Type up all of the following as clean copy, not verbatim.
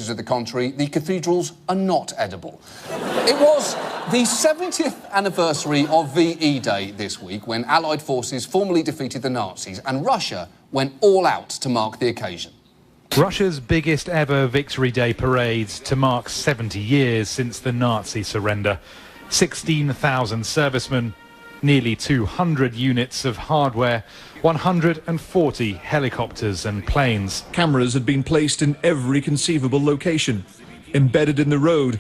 places of the country, the cathedrals are not edible. It was the 70th anniversary of VE Day this week, when Allied forces formally defeated the Nazis, and Russia went all out to mark the occasion. Russia's biggest ever Victory Day parades to mark 70 years since the Nazi surrender. 16,000 servicemen, nearly 200 units of hardware, 140 helicopters and planes. Cameras had been placed in every conceivable location, embedded in the road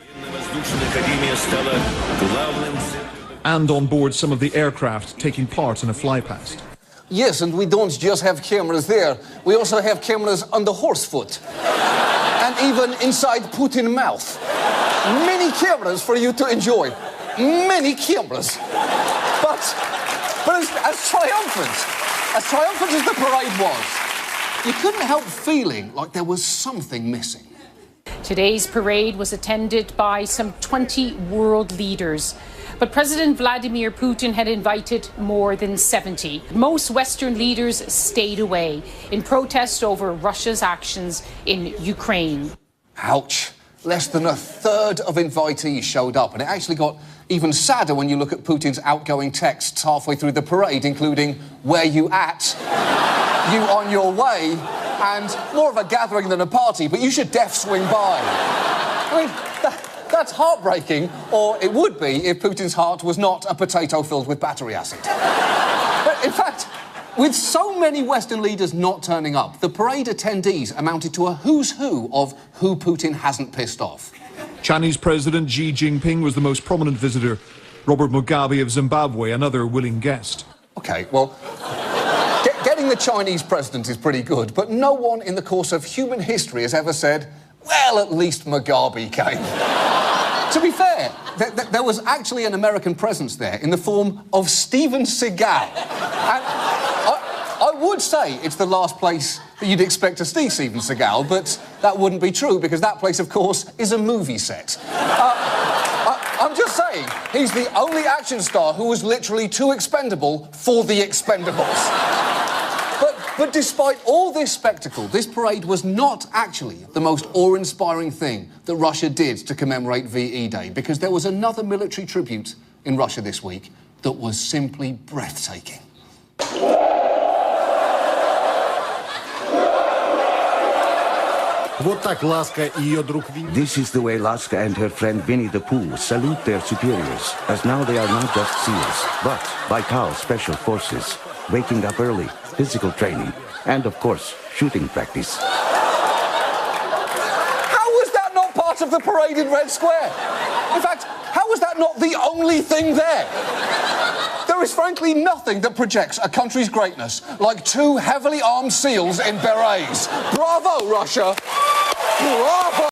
and on board some of the aircraft taking part in a flypast. Yes, and we don't just have cameras there. We also have cameras on the horsefoot. And even inside Putin's mouth. Many cameras for you to enjoy. Many cameras. But as triumphant as the parade was, you couldn't help feeling like there was something missing. Today's parade was attended by some 20 world leaders. But President Vladimir Putin had invited more than 70. Most Western leaders stayed away in protest over Russia's actions in Ukraine. Ouch. Less than a third of invitees showed up, and it actually got even sadder when you look at Putin's outgoing texts halfway through the parade, including "where you at," "you on your way," and more of a gathering than a party, but you should def swing by. I mean, that's heartbreaking, or it would be if Putin's heart was not a potato filled with battery acid. But in fact, with so many Western leaders not turning up, the parade attendees amounted to a who's who of who Putin hasn't pissed off. Chinese President Xi Jinping was the most prominent visitor. Robert Mugabe of Zimbabwe, another willing guest. OK, well, getting the Chinese president is pretty good, but no one in the course of human history has ever said, well, at least Mugabe came. To be fair, there was actually an American presence there in the form of Steven Seagal. And I would say it's the last place that you'd expect to see Steven Seagal, but that wouldn't be true because that place, of course, is a movie set. I'm just saying, he's the only action star who was literally too expendable for the Expendables. But despite all this spectacle, this parade was not actually the most awe-inspiring thing that Russia did to commemorate VE Day, because there was another military tribute in Russia this week that was simply breathtaking. This is the way Laska and her friend Winnie the Pooh salute their superiors, as now they are not just SEALs, but Baikal Special Forces, waking up early, physical training, and of course, shooting practice. How was that not part of the parade in Red Square? In fact, how was that not the only thing there? There is frankly nothing that projects a country's greatness like two heavily armed SEALs in berets. Bravo, Russia! Bravo!